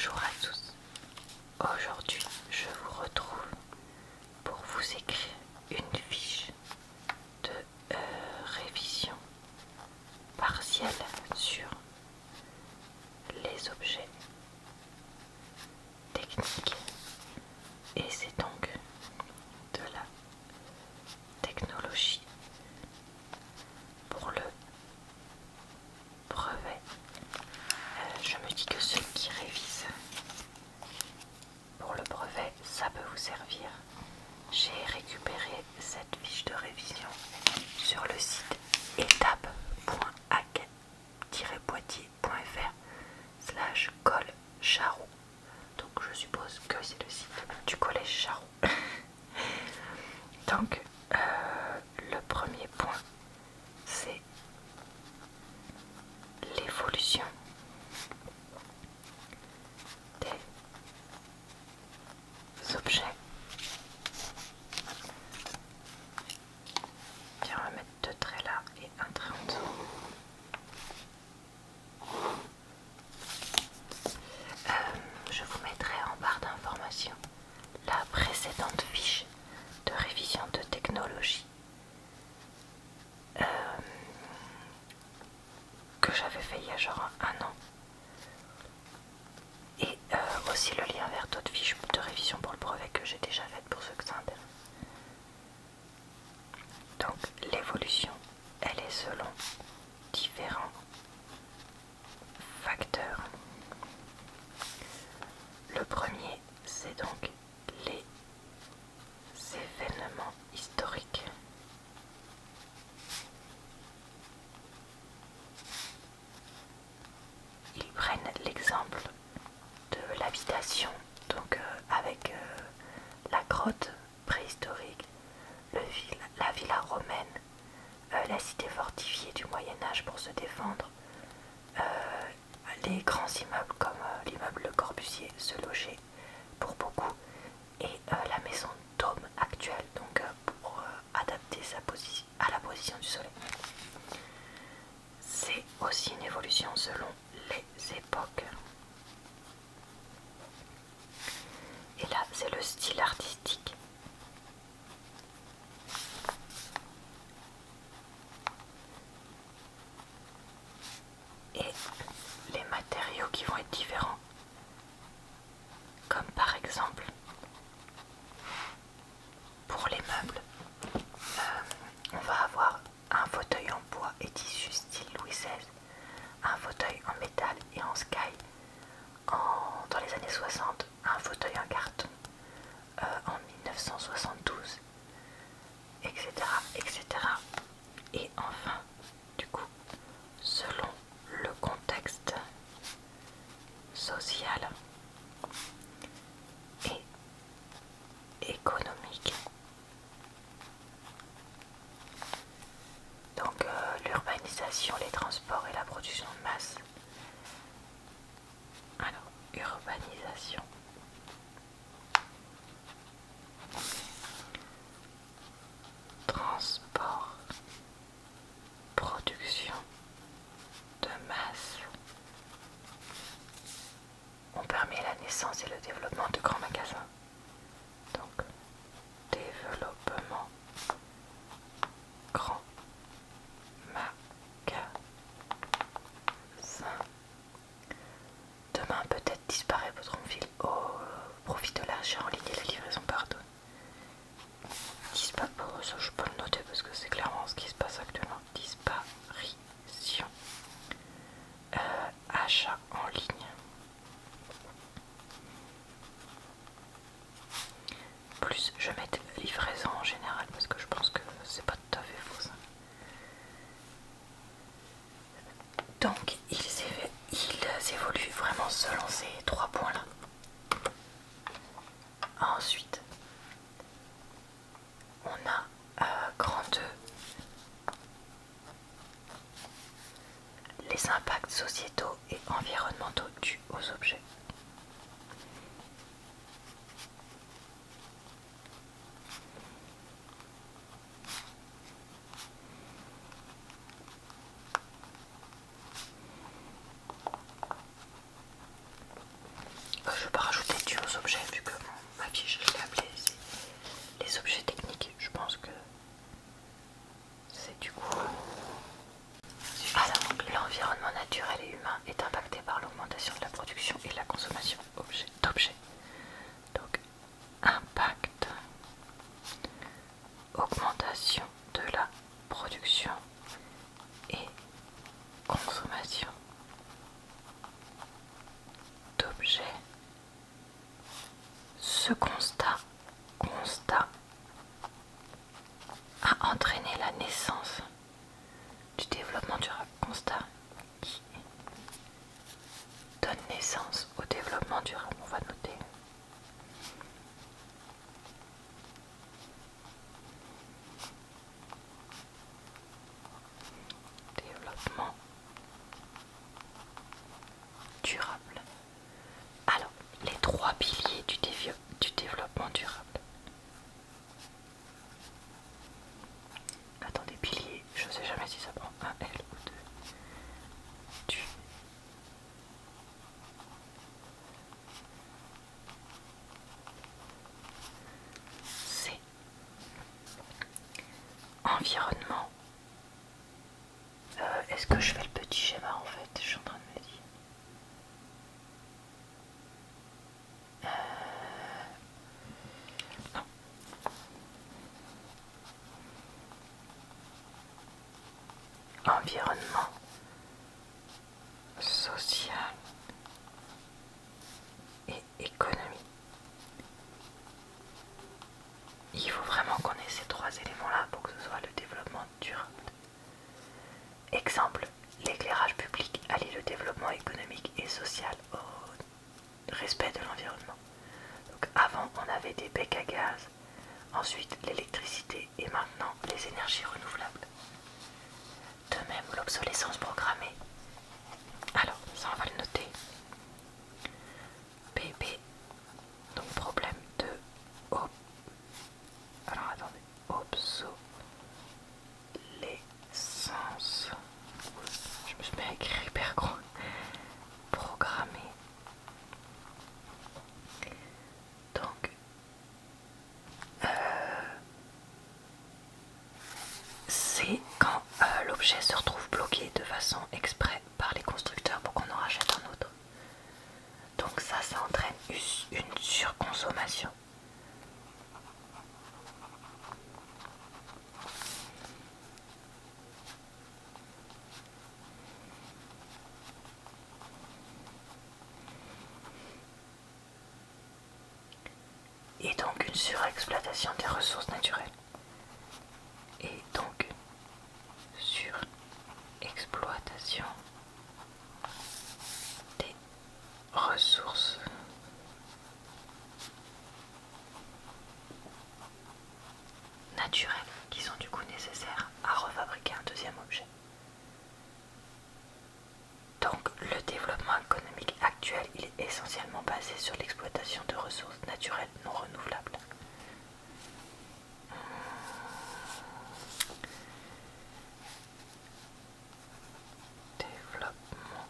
Bonjour à tous. Aujourd'hui, je vous retrouve pour vous écrire une fiche de révision partielle sur les objets techniques. Et c'est donc de la technologie pour le brevet. Je me dis que ceux qui révisent pour le brevet, ça peut vous servir. J'ai récupéré cette fiche de révision sur le site étape.ac-poitiers.fr/col-charroux. Donc je suppose que c'est le site du collège Charroux. Donc le premier point, c'est l'évolution des objets. Tiens, on va mettre deux traits là et un trait en dessous. Je vous mettrai en barre d'informations la précédente fiche de révision de technologie que j'avais fait il y a genre un an. Et aussi le lien vers d'autres fiches de révision pour le brevet que j'ai déjà faites pour ceux que ça intéresse. Donc l'évolution, elle est selon différents facteurs. Le premier, c'est donc les événements historiques. Ils prennent l'exemple de l'habitation, donc avec la grotte préhistorique, la villa romaine, la cité fortifiée du Moyen-Âge pour se défendre, les grands immeubles comme l'immeuble Le Corbusier se loger pour beaucoup, et la maison Dôme actuelle, donc pour adapter sa position à la position du soleil. C'est aussi une évolution selon les époques. Et là, c'est le style artistique. Et les matériaux qui vont être différents. Comme par exemple, pour les meubles, on va avoir un fauteuil en bois et tissu style Louis XVI, un fauteuil en métal et en sky dans les années 60, un fauteuil en carton en 1972, etc., etc. Et enfin, du coup, selon le contexte social et économique. Donc l'urbanisation, les transports et la production de masse. Alors, urbanisation. Transport, production de masse. On permet la naissance et le développement de grands magasins. Donc, développement grand magasin. Demain peut-être disparaît votre ville au profit de l'achat en ligne et la livraison par drone. Disparition, ça je peux le noter parce que c'est clairement ce qui se passe actuellement. Disparition. Achat en ligne. Plus je mets livraison en général parce que je pense que c'est pas tout à fait faux ça. Donc ils évoluent vraiment selon ces trois points là. Ensuite on a grand 2 les impacts sociétaux et environnementaux dus aux objets. Je vais pas rajouter de aux objets vu que ma fiche je l'ai appelée les objets techniques. Je pense que c'est du coup. Alors, l'environnement naturel et humain est impacté par l'augmentation de la production et la consommation d'objets. Donc, impact, augmentation de la production et consommation d'objets. Ce constat a entraîné la naissance du développement durable. Constat qui donne naissance au développement durable. On va noter. Développement durable. Alors, les trois piliers du développement durable. Attendez, piliers, je ne sais jamais si ça prend un L ou deux. C'est environnement. Est-ce que je fais le petit schéma en fait? Je suis en train de me dire. Non. Environnement social et économie. Il faut vraiment qu'on ait ces trois éléments-là pour que ce soit le développement durable. Exemple, l'éclairage public allie le développement économique et social au respect de l'environnement. Donc avant, on avait des becs à gaz, ensuite l'électricité et maintenant les énergies renouvelables. De même, l'obsolescence programmée. Alors, ça on va le noter. PB, donc problème de alors attendez, obsolescence. Je me suis mis à écrire hyper gros. Programmé. Donc, c'est quand l'objet se retrouve bloqué de façon exprès par les constructeurs pour qu'on en rachète un autre. Donc ça entraîne une surconsommation. Et donc une surexploitation des ressources naturelles. Et donc surexploitation des ressources naturelles qui sont du coup nécessaires à refabriquer un deuxième objet. Donc le développement économique actuel, il est essentiellement basé sur l'exploitation de ressources naturelles non renouvelables. Développement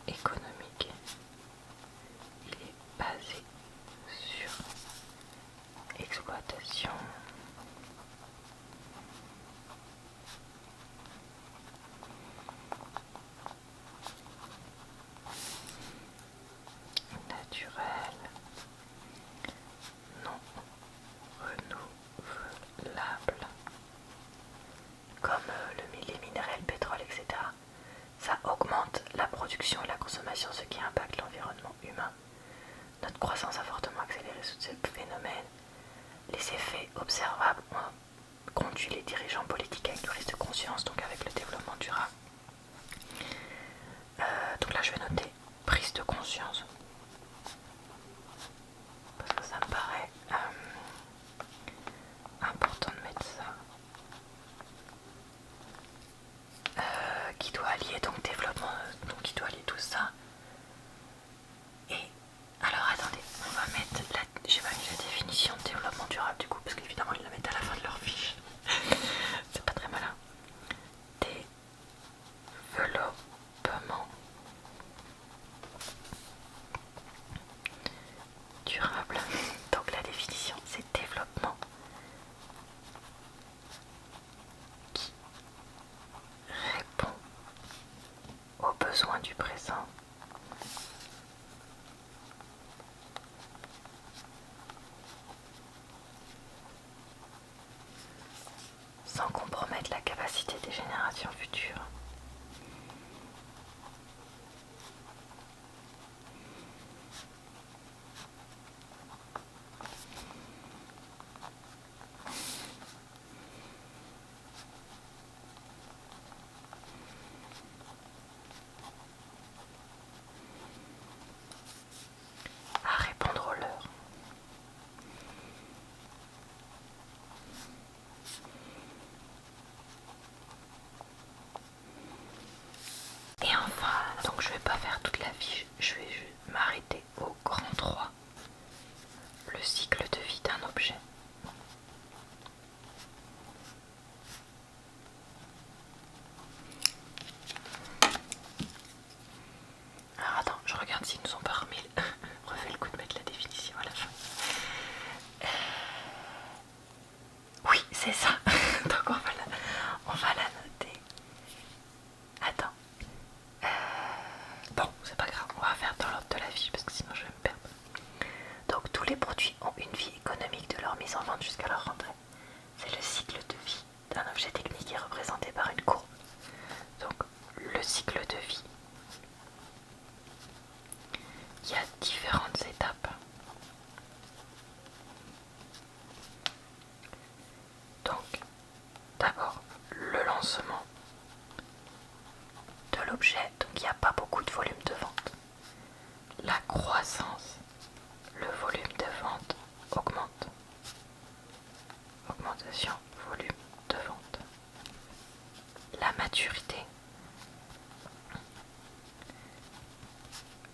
économique, il est basé sur exploitation naturelle non renouvelable, comme les minerais, le pétrole, etc. Ça augmente la production et la consommation, ce qui impacte l'environnement humain. Notre croissance a fortement accéléré sous ce phénomène. Les effets observables ont conduit les dirigeants politiques à une prise de conscience, donc avec le développement durable. Donc là je vais noter prise de conscience, parce que ça me paraît important de mettre ça. Qui doit allier donc développement, donc qui doit allier tout ça. Et alors attendez, on va mettre j'ai pas mis la définition de développement durable du coup, parce qu'évidemment ils la mettent à la fin de leur fiche. C'est pas très malin. en futur. À répondre aux leurs. Et enfin, donc je vais pas faire toute la fiche, je vais m'arrêter au grand 3, le cycle de vie d'un objet. Alors attends, je regarde s'ils nous ont pas remis, refait le coup de mettre la définition à la fin. Oui, c'est ça, donc on va la noter. Attends. Bon, c'est pas grave, on va faire dans l'ordre de la fiche parce que sinon je vais me perdre. Donc tous les produits ont une vie économique de leur mise en vente jusqu'à leur rentrée. C'est le cycle de vie d'un objet technique est représenté par une courbe. Donc le cycle de vie, il y a différentes étapes. Donc d'abord le lancement de l'objet, donc il n'y a pas beaucoup de volume de vente. La croissance, le volume de vente augmente. Augmentation, volume de vente. La maturité,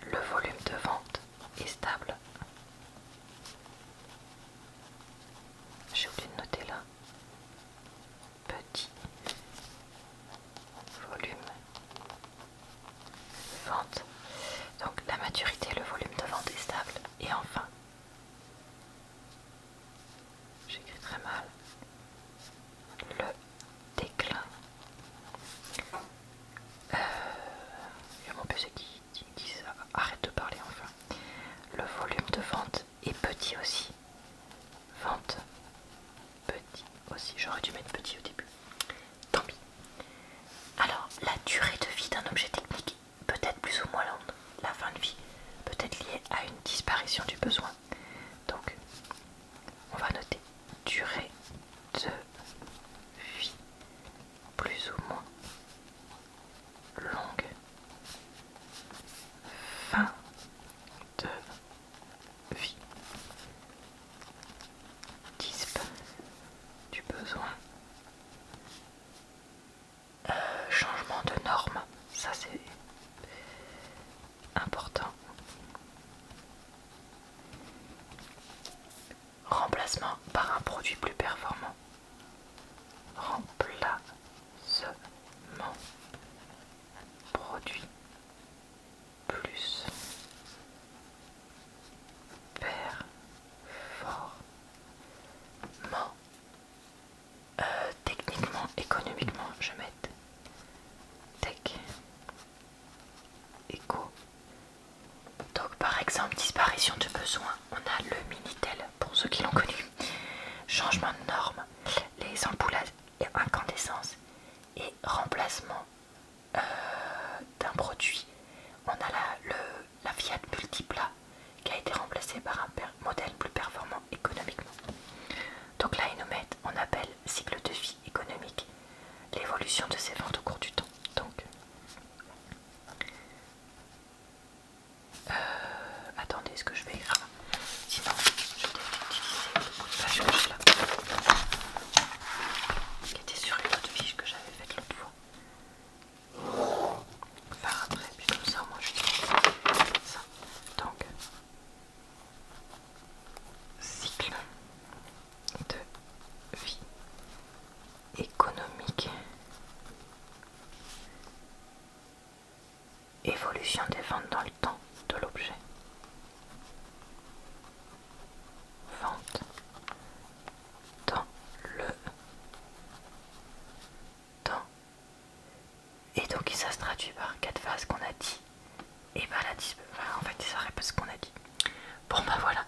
le volume de vente est stable. J'ai oublié de noter là. Petit volume de vente. Donc la maturité, le volume de vente est stable. Et enfin, j'écris très mal, le déclin. Il y a mon PC qui arrête de parler enfin. Le volume de vente est petit aussi. Vente petit aussi. J'aurais dû mettre petit au début. Tant pis. Alors, la durée de vie d'un objet technique peut être plus ou moins longue. La fin de vie peut être liée à une disparition du besoin. Donc, on va noter durée de vie plus ou moins longue. Fin de vie. Disp du besoin. Changement de norme, ça c'est important. Remplacement par un produit plus performant. Remplacement produit plus performant. Techniquement, économiquement, je vais mettre tech, éco. Donc par exemple, disparition de besoin, on a le Minitel pour ceux qui l'ont connu. Changement de norme, les ampoules à incandescence et remplacement d'un produit. On a la Fiat Multipla qui a été remplacée par un modèle plus performant économiquement. Donc là, ils nous mettent, on appelle cycle de vie économique l'évolution de ses ventes au cours du temps. Donc, attendez, est-ce que je vais écrire? Sinon, je vais utiliser le bout de page que j'ai là, qui était sur une autre fiche que j'avais faite l'autre fois. Enfin, après, puis comme ça, moi, j'utilise ça. Donc, cycle de vie économique, évolution des ventes dans le temps de l'objet, vente dans le temps. Et donc ça se traduit par 4 phases qu'on a dit. Et bah en fait ça répète ce qu'on a dit. Bon bah voilà,